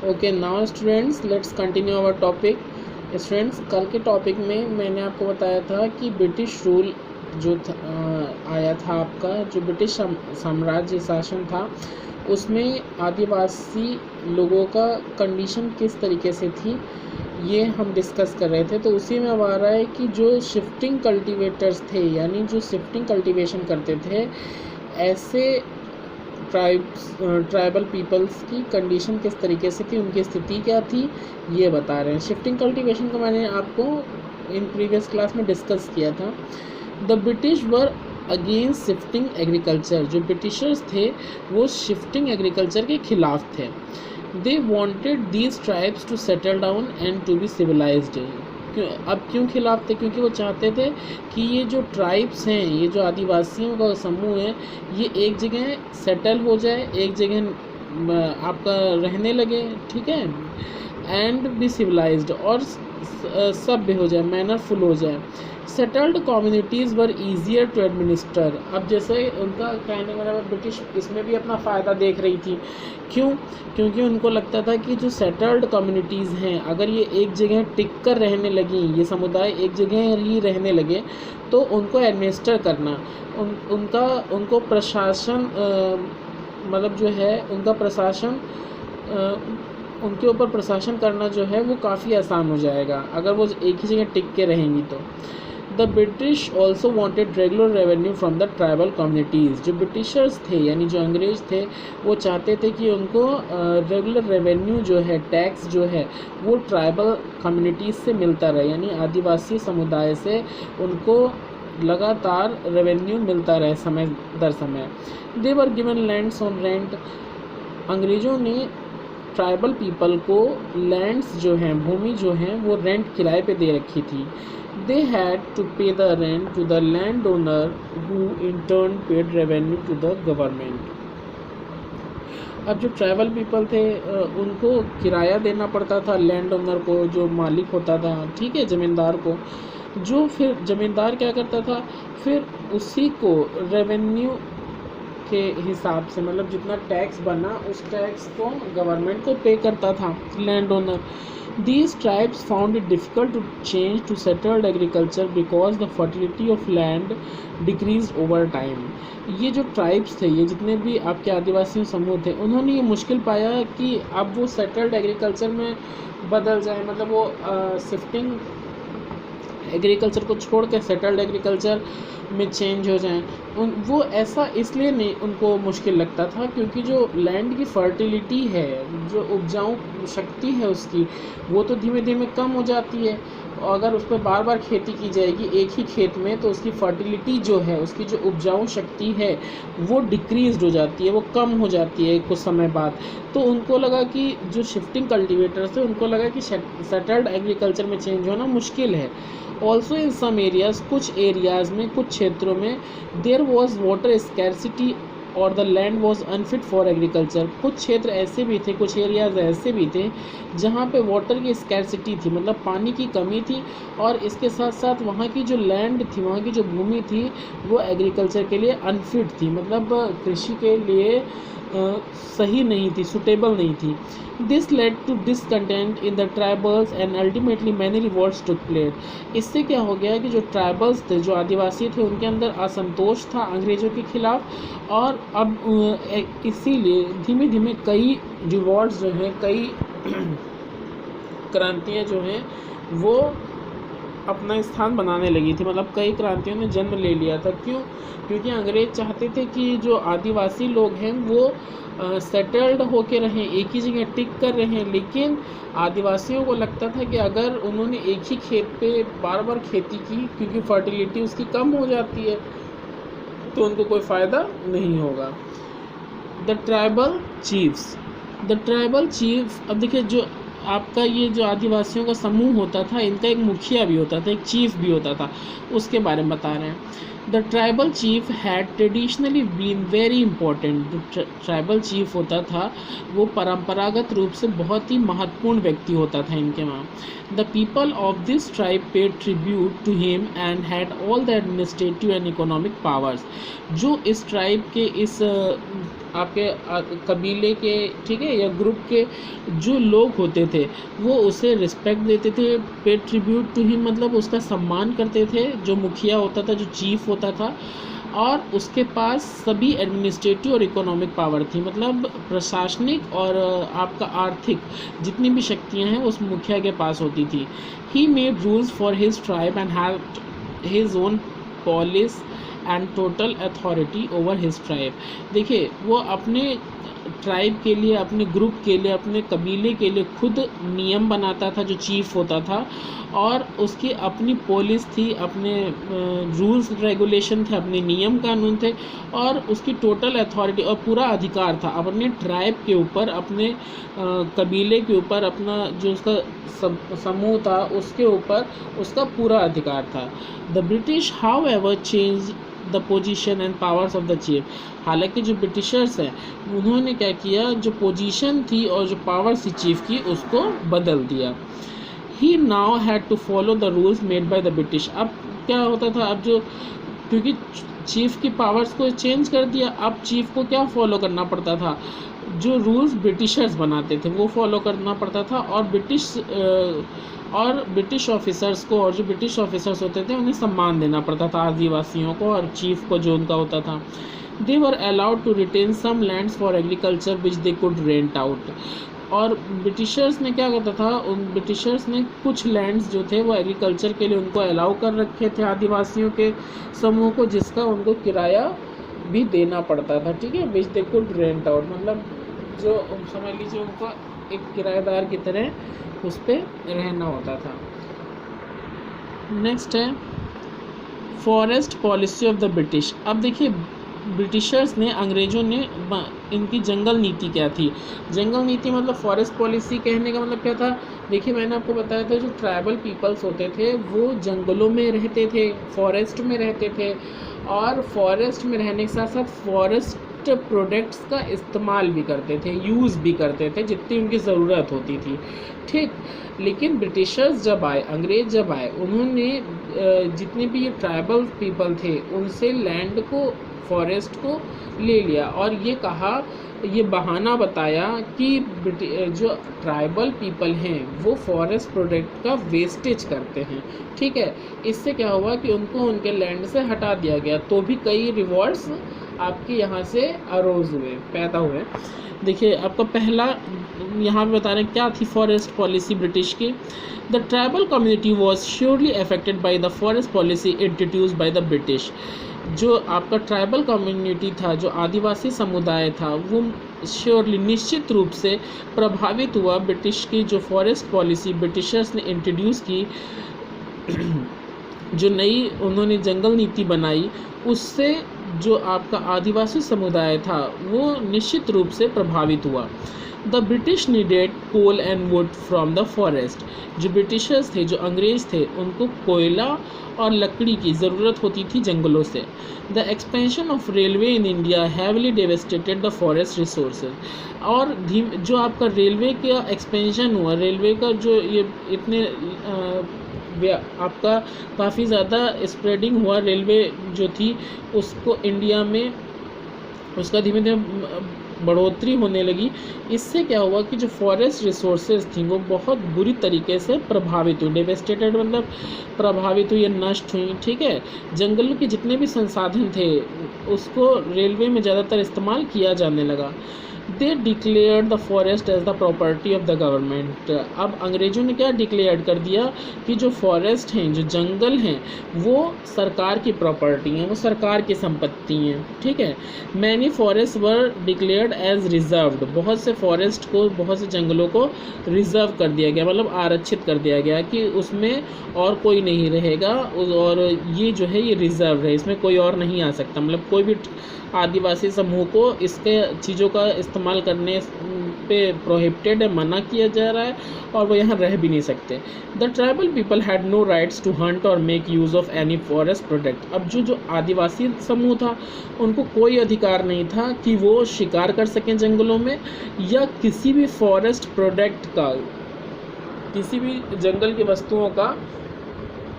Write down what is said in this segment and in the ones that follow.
Okay now students let's continue our topic. Students कल के topic में मैंने आपको बताया था कि ब्रिटिश रूल जो आया था, आपका जो ब्रिटिश साम्राज्य शासन था उसमें आदिवासी लोगों का कंडीशन किस तरीके से थी, ये हम डिस्कस कर रहे थे। तो उसी में अब आ रहा है कि जो शिफ्टिंग कल्टीवेटर्स थे, यानी जो शिफ्टिंग कल्टीवेशन करते थे, ऐसे ट्राइबल पीपल्स की कंडीशन किस तरीके से थी, उनकी स्थिति क्या थी, ये बता रहे हैं। शिफ्टिंग कल्टीवेशन को मैंने आपको इन प्रीवियस क्लास में डिस्कस किया था। The British were against shifting agriculture, जो ब्रिटिशर्स थे वो शिफ्टिंग एग्रीकल्चर के खिलाफ थे। They wanted these tribes to settle down and to be civilised. अब क्यों खिलाफ थे? क्योंकि वो चाहते थे कि ये जो ट्राइब्स हैं, ये जो आदिवासियों का समूह है, ये एक जगह सेटल हो जाए, एक जगह आपका रहने लगे, ठीक है, एंड बी सिविलाइज्ड, और सभ्य हो जाए, मैनरफुल हो जाए। Settled communities were easier to administer. अब जैसे उनका कहने का मतलब ब्रिटिश इसमें भी अपना फ़ायदा देख रही थी। क्यों? क्योंकि उनको लगता था कि जो सेटल्ड कम्युनिटीज़ हैं, अगर ये एक जगह टिक कर रहने लगी, ये समुदाय एक जगह ही रहने लगे, तो उनको एडमिनिस्टर करना, उनको प्रशासन मतलब जो है उनका प्रशासन उनके ऊपर प्रशासन करना जो है वो काफ़ी आसान हो जाएगा अगर वो एक ही जगह टिक के रहेंगी तो। The British also wanted regular revenue from the tribal communities. जो ब्रिटिशर्स थे यानी जो अंग्रेज थे, वो चाहते थे कि उनको रेगुलर रेवेन्यू जो है, टैक्स जो है, वो ट्राइबल कम्युनिटीज़ से मिलता रहे, यानी आदिवासी समुदाय से उनको लगातार रेवेन्यू मिलता रहे समय दर समय। They were given lands on rent. अंग्रेज़ों ने ट्राइबल पीपल को लैंड्स जो हैं, भूमि जो हैं, वो रेंट किराए पे दे रखी थी। They had to pay the rent to the landowner who in turn paid revenue to the government. अब जो ट्राइबल पीपल थे उनको किराया देना पड़ता था लैंड ओनर को, जो मालिक होता था, ठीक है, ज़मींदार को, जो फिर ज़मींदार क्या करता था, फिर उसी को रेवेन्यू के हिसाब से, मतलब जितना टैक्स बना उस टैक्स को गवर्नमेंट को पे करता था landowner. These tribes found it difficult to change to settled agriculture because the fertility of land decrease over time. ये जो ट्राइब्स थे, ये जितने भी आपके आदिवासी समूह थे, उन्होंने ये मुश्किल पाया कि अब वो सेटल्ड एग्रीकल्चर में बदल जाए, मतलब वो शिफ्टिंग एग्रीकल्चर को छोड़ कर सेटल्ड एग्रीकल्चर में चेंज हो जाएं। वो ऐसा इसलिए नहीं उनको मुश्किल लगता था क्योंकि जो लैंड की फर्टिलिटी है, जो उपजाऊ शक्ति है उसकी, वो तो धीमे धीमे कम हो जाती है। अगर उस पर बार बार खेती की जाएगी एक ही खेत में, तो उसकी फर्टिलिटी जो है, उसकी जो उपजाऊ शक्ति है, वो डिक्रीज हो जाती है, वो कम हो जाती है कुछ समय बाद। तो उनको लगा कि जो शिफ्टिंग कल्टीवेटर्स थे, उनको लगा कि सेटल्ड एग्रीकल्चर में चेंज होना मुश्किल है। ऑल्सो इन सम एरियाज़, कुछ एरियाज़ में, कुछ क्षेत्रों में, देयर वॉज वाटर स्कैरसिटी और the land was unfit for agriculture. कुछ क्षेत्र ऐसे भी थे, कुछ एरियाज़ ऐसे भी थे जहाँ पे वाटर की स्कैरसिटी थी, मतलब पानी की कमी थी, और इसके साथ साथ वहाँ की जो लैंड थी, वहाँ की जो भूमि थी, वो एग्रीकल्चर के लिए अनफिट थी, मतलब कृषि के लिए सही नहीं थी, सुटेबल नहीं थी। This led to discontent in the tribals and ultimately many revolts took place. इससे क्या हो गया कि जो ट्राइबल्स थे, जो आदिवासी थे, उनके अंदर असंतोष था अंग्रेज़ों के खिलाफ, और अब इसीलिए धीमे धीमे कई रिवॉल्ट्स जो हैं, कई क्रांतियाँ जो हैं, वो अपना स्थान बनाने लगी थी, मतलब कई क्रांतियों ने जन्म ले लिया था। क्यों? क्योंकि अंग्रेज चाहते थे कि जो आदिवासी लोग हैं वो सेटल्ड होके रहें, एक ही जगह टिक कर रहें, लेकिन आदिवासियों को लगता था कि अगर उन्होंने एक ही खेत पे बार बार खेती की, क्योंकि फर्टिलिटी उसकी कम हो जाती है, तो उनको कोई फ़ायदा नहीं होगा। The tribal chiefs. अब देखिए, जो आपका ये जो आदिवासियों का समूह होता था, इनका एक मुखिया भी होता था, एक चीफ भी होता था, उसके बारे में बता रहे हैं। The tribal chief had traditionally been very important. जो ट्राइबल चीफ होता था वो परंपरागत रूप से बहुत ही महत्वपूर्ण व्यक्ति होता था इनके वहाँ। The people of this tribe paid tribute to him and had all the administrative and economic powers. जो इस ट्राइब के इस आपके कबीले के, ठीक है, या ग्रुप के जो लोग होते थे वो उसे रिस्पेक्ट देते थे, पे ट्रिब्यूट टू हिम, मतलब उसका सम्मान करते थे, जो मुखिया होता था, जो चीफ होता था, और उसके पास सभी एडमिनिस्ट्रेटिव और इकोनॉमिक पावर थी, मतलब प्रशासनिक और आपका आर्थिक जितनी भी शक्तियां हैं उस मुखिया के पास होती थी। He made rules for his tribe and had his own police and total authority over his tribe. देखिए वो अपने ट्राइब के लिए, अपने ग्रुप के लिए, अपने कबीले के लिए खुद नियम बनाता था जो चीफ होता था, और उसकी अपनी पुलिस थी, अपने रूल्स रेगुलेशन थे, अपने नियम कानून थे, और उसकी टोटल अथॉरिटी और पूरा अधिकार था अपने ट्राइब के ऊपर, अपने कबीले के ऊपर, अपना जो उसका समूह था उसके ऊपर उसका पूरा अधिकार था। The British how ever change the position and powers of the chief. हालांकि जो ब्रिटिशर्स हैं उन्होंने क्या किया, जो पोजीशन थी और जो पावर्स थी चीफ की उसको बदल दिया। He now had to follow the rules made by the British. अब क्या होता था, अब जो क्योंकि चीफ की पावर्स को चेंज कर दिया, अब चीफ को क्या फॉलो करना पड़ता था, जो रूल्स ब्रिटिशर्स बनाते थे वो फॉलो करना पड़ता था, और ब्रिटिश ऑफिसर्स को, और जो ब्रिटिश ऑफिसर्स होते थे उन्हें सम्मान देना पड़ता था, आदिवासियों को और चीफ को जो उनका होता था। They were allowed to retain some lands for agriculture which they could rent out. और ब्रिटिशर्स ने क्या करता था, उन ब्रिटिशर्स ने कुछ लैंड्स जो थे वो एग्रीकल्चर के लिए उनको अलाउ कर रखे थे आदिवासियों के समूह को, जिसका उनको किराया भी देना पड़ता था, ठीक है, विच दे कुड रेंट आउट, मतलब जो समझ लीजिए उनको एक किराएदार की तरह उस पर रहना होता था। नेक्स्ट है forest policy of the British. अब देखिए ब्रिटिशर्स ने, अंग्रेज़ों ने, इनकी जंगल नीति क्या थी। जंगल नीति मतलब फॉरेस्ट पॉलिसी कहने का मतलब क्या था, देखिए मैंने आपको बताया था जो ट्राइबल पीपल्स होते थे वो जंगलों में रहते थे, फॉरेस्ट में रहते थे, और फॉरेस्ट में रहने के साथ साथ फॉरेस्ट प्रोडक्ट्स का इस्तेमाल भी करते थे, यूज़ भी करते थे जितनी उनकी ज़रूरत होती थी, ठीक। लेकिन ब्रिटिशर्स जब आए, अंग्रेज़ जब आए, उन्होंने जितने भी ये ट्राइबल पीपल थे उनसे लैंड को, फॉरेस्ट को ले लिया, और ये कहा, ये बहाना बताया कि जो ट्राइबल पीपल हैं वो फॉरेस्ट प्रोडक्ट का वेस्टेज करते हैं, ठीक है। इससे क्या हुआ कि उनको उनके लैंड से हटा दिया गया, तो भी कई रिवॉल्ट्स आपके यहाँ से अरोज हुए, पैदा हुए। देखिए आपका पहला यहाँ पे बता रहे हैं क्या थी फॉरेस्ट पॉलिसी ब्रिटिश की। The tribal community was surely affected by the forest policy introduced by the British. जो आपका ट्राइबल कम्युनिटी था, जो आदिवासी समुदाय था, वो श्योरली निश्चित रूप से प्रभावित हुआ ब्रिटिश की जो फॉरेस्ट पॉलिसी ब्रिटिशर्स ने इंट्रोड्यूस की, जो नई उन्होंने जंगल नीति बनाई, उससे जो आपका आदिवासी समुदाय था वो निश्चित रूप से प्रभावित हुआ। The British needed coal and wood from the forest. जो ब्रिटिशर्स थे, जो अंग्रेज़ थे, उनको कोयला और लकड़ी की ज़रूरत होती थी जंगलों से। The expansion of railway in India heavily devastated the forest resources. और जो आपका रेलवे का एक्सपेंशन हुआ, रेलवे का जो ये इतने आपका काफ़ी ज़्यादा स्प्रेडिंग हुआ, रेलवे जो थी उसको इंडिया में उसका धीमे धीमे बढ़ोतरी होने लगी। इससे क्या हुआ कि जो फॉरेस्ट रिसोर्सेज थी वो बहुत बुरी तरीके से प्रभावित हुई। डेवेस्टेटेड मतलब प्रभावित हुई, नष्ट हुई, ठीक है। जंगलों के जितने भी संसाधन थे उसको रेलवे में ज़्यादातर इस्तेमाल किया जाने लगा। They declared the forest as the property of the government. अब अंग्रेज़ों ने क्या डिक्लेयर कर दिया कि जो फॉरेस्ट हैं, जो जंगल हैं, वो सरकार की प्रॉपर्टी हैं, वो सरकार की संपत्ति हैं, ठीक है। मैनी फॉरेस्ट वर डिक्लेयर्ड एज रिजर्व्ड। बहुत से फॉरेस्ट को, बहुत से जंगलों को रिजर्व कर दिया गया, मतलब आरक्षित कर दिया गया कि उसमें और कोई नहीं रहेगा, और ये जो है ये रिजर्व है, इसमें कोई और नहीं आ सकता, मतलब कोई भी आदिवासी समूह को इसके चीज़ों का इस्तेमाल करने पे प्रोहिबिटेड है, मना किया जा रहा है, और वो यहाँ रह भी नहीं सकते। The tribal people had no rights to hunt और make use of any forest product. अब जो आदिवासी समूह था उनको कोई अधिकार नहीं था कि वो शिकार कर सकें जंगलों में, या किसी भी फॉरेस्ट प्रोडक्ट का, किसी भी जंगल की वस्तुओं का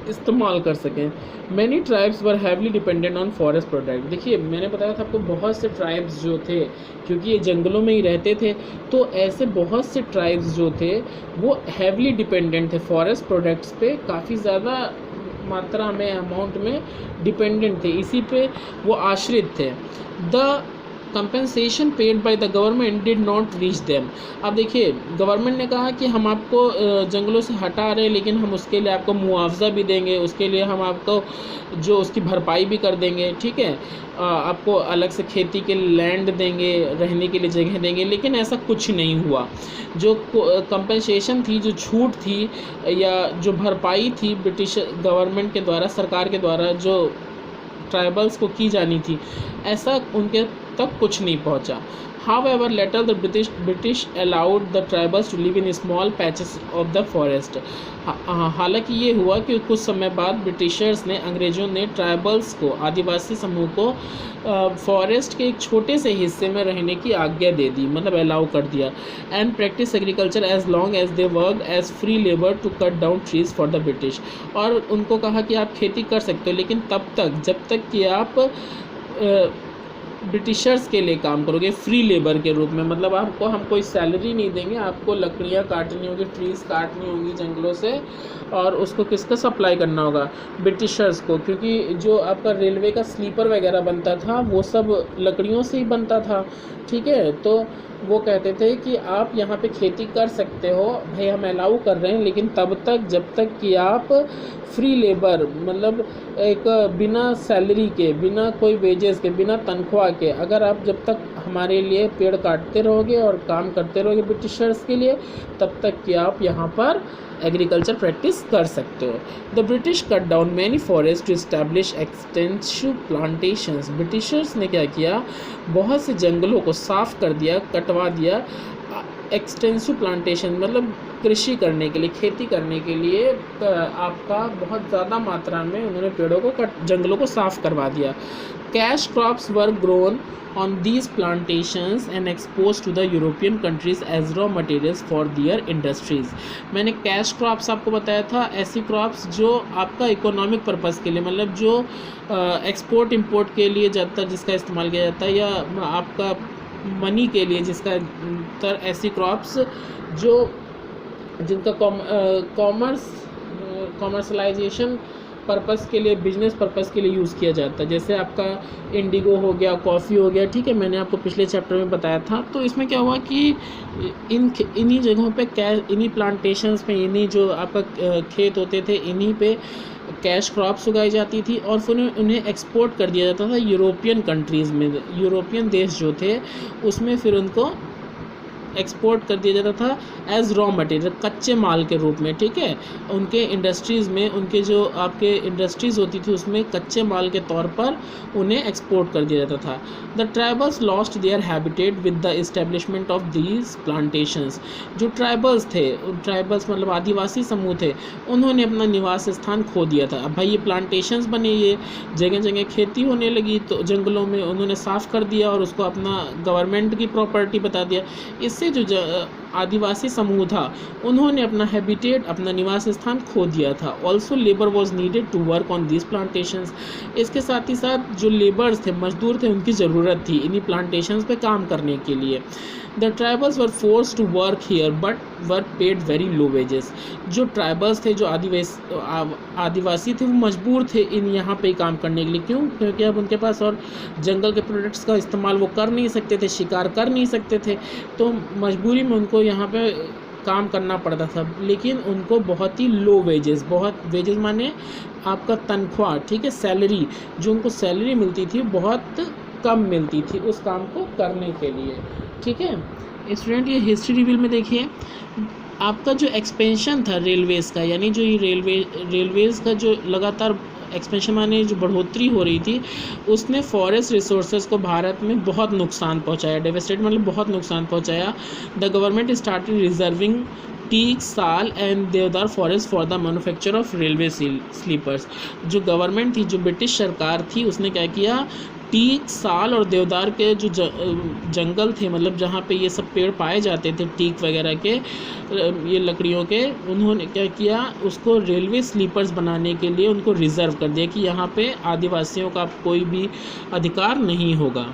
इस्तेमाल कर सकें। Many tribes were heavily dependent on forest product. देखिए मैंने बताया था आपको बहुत से ट्राइब्स जो थे, क्योंकि ये जंगलों में ही रहते थे, तो ऐसे बहुत से ट्राइब्स जो थे वो हैवली डिपेंडेंट थे फॉरेस्ट प्रोडक्ट्स पे, काफ़ी ज़्यादा मात्रा में, अमाउंट में डिपेंडेंट थे, इसी पे वो आश्रित थे। The compensation paid by the government did not reach them. अब देखिए गवर्नमेंट ने कहा कि हम आपको जंगलों से हटा रहे हैं, लेकिन हम उसके लिए आपको मुआवजा भी देंगे, उसके लिए हम आपको जो उसकी भरपाई भी कर देंगे, ठीक है, आपको अलग से खेती के लैंड देंगे, रहने के लिए जगह देंगे, लेकिन ऐसा कुछ नहीं हुआ। जो कंपेंसेशन थी, जो छूट थी या जो भरपाई थी ब्रिटिश गवर्नमेंट के द्वारा, सरकार के द्वारा जो ट्राइबल्स को की जानी थी, ऐसा उनके तक कुछ नहीं पहुंचा। However, later the British allowed the tribals to live in small patches of the forest. हालांकि ये हुआ कि कुछ समय बाद ब्रिटिशर्स ने, अंग्रेज़ों ने ट्राइबल्स को, आदिवासी समूह को फॉरेस्ट के एक छोटे से हिस्से में रहने की आज्ञा दे दी, मतलब अलाउ कर दिया। And practice agriculture as long as they work as free labour to cut down trees for the British. और उनको कहा कि आप खेती कर सकते हो, लेकिन तब तक जब तक कि आप ब्रिटिशर्स के लिए काम करोगे फ्री लेबर के रूप में, मतलब आपको हम कोई सैलरी नहीं देंगे, आपको लकड़ियाँ काटनी होगी, ट्रीज़ काटनी होगी जंगलों से, और उसको किसका सप्लाई करना होगा, ब्रिटिशर्स को, क्योंकि जो आपका रेलवे का स्लीपर वगैरह बनता था वो सब लकड़ियों से ही बनता था, ठीक है। तो वो कहते थे कि आप यहाँ पे खेती कर सकते हो भाई, हम अलाउ कर रहे हैं, लेकिन तब तक जब तक कि आप फ्री लेबर, मतलब एक बिना सैलरी के, बिना कोई वेजेस के, बिना तनख्वाह के, अगर आप जब तक हमारे लिए पेड़ काटते रहोगे और काम करते रहोगे ब्रिटिशर्स के लिए, तब तक कि आप यहाँ पर एग्रीकल्चर प्रैक्टिस कर सकते हो। The British cut down many forest to establish extensive plantations. Britishers ने क्या किया, बहुत से जंगलों को साफ कर दिया, कटवा दिया। एक्सटेंसिव प्लांटेशन मतलब कृषि करने के लिए, खेती करने के लिए आपका बहुत ज़्यादा मात्रा में उन्होंने पेड़ों को जंगलों को साफ करवा दिया। Cash crops were grown on these plantations and exposed to the European countries as raw materials for their industries। मैंने कैश क्रॉप्स आपको बताया था, ऐसी क्रॉप्स जो आपका इकोनॉमिक पर्पज़ के लिए, मतलब जो एक्सपोर्ट इंपोर्ट के लिए ज़्यादातर जिसका इस्तेमाल किया जाता है, या आपका मनी के लिए जिसका तर, ऐसी क्रॉप्स जो जिनका कॉमर्शलाइजेशन पर्पज़ के लिए, बिजनेस पर्पज़ के लिए यूज़ किया जाता है, जैसे आपका इंडिगो हो गया, कॉफ़ी हो गया, ठीक है, मैंने आपको पिछले चैप्टर में बताया था। तो इसमें क्या हुआ कि इन्हीं जगहों पे इन्हीं प्लांटेशंस में, इन्हीं जो आपका खेत होते थे, इन्हीं पे कैश क्रॉप्स उगाई जाती थी और फिर उन्हें एक्सपोर्ट कर दिया जाता था यूरोपियन कंट्रीज़ में। यूरोपियन देश जो थे उसमें फिर उनको एक्सपोर्ट कर दिया जाता था एज रॉ मटेरियल, कच्चे माल के रूप में, ठीक है। उनके इंडस्ट्रीज़ में, उनके जो आपके इंडस्ट्रीज़ होती थी उसमें कच्चे माल के तौर पर उन्हें एक्सपोर्ट कर दिया जाता था। The tribals lost their habitat with the establishment of these plantations. जो ट्राइबल्स थे, ट्राइबल्स मतलब आदिवासी समूह थे, उन्होंने अपना निवास स्थान खो दिया था। अब भाई ये प्लांटेशंस बने, ये जगह जगह खेती होने लगी, तो जंगलों में उन्होंने साफ़ कर दिया और उसको अपना गवर्नमेंट की प्रॉपर्टी बता दिया। इससे जो आदिवासी समूह था उन्होंने अपना हैबिटेट, अपना निवास स्थान खो दिया था। Also labour was needed to work on this plantations. इसके साथ ही साथ जो लेबर्स थे, मजदूर थे, उनकी ज़रूरत थी इन्हीं प्लांटेशंस पे काम करने के लिए। The tribals were force to work here but were paid very low wages. जो ट्राइबल्स थे, जो आदिवासी थे, वो मजबूर थे इन यहाँ पे काम करने के लिए। क्यों? क्योंकि अब उनके पास और जंगल के प्रोडक्ट्स का इस्तेमाल वो कर नहीं सकते थे, शिकार कर नहीं सकते थे, तो मजबूरी में उनको यहाँ पे काम करना पड़ता था, लेकिन उनको बहुत ही लो वेजेस, बहुत वेजेस माने आपका तनख्वाह, ठीक है, सैलरी, जो उनको सैलरी मिलती थी बहुत कम मिलती थी उस काम को करने के लिए, ठीक है। स्टूडेंट ये हिस्ट्री रिव्यू में देखिए, आपका जो एक्सपेंशन था रेलवेज़ का, यानी जो ये रेलवेज़ का जो लगातार एक्सपेंशन माने जो बढ़ोतरी हो रही थी, उसने फॉरेस्ट रिसोर्सेज को भारत में बहुत नुकसान पहुंचाया। डेवेस्टेट मतलब बहुत नुकसान पहुंचाया। The government started reserving teak, sal and deodar forest for the manufacture of railway sleepers. जो गवर्नमेंट थी, जो ब्रिटिश सरकार थी, उसने क्या किया, टीक, साल और देवदार के जो जंगल थे, मतलब जहाँ पे ये सब पेड़ पाए जाते थे टीक वगैरह के, ये लकड़ियों के, उन्होंने क्या किया, उसको रेलवे स्लीपर्स बनाने के लिए उनको रिज़र्व कर दिया कि यहाँ पे आदिवासियों का कोई भी अधिकार नहीं होगा।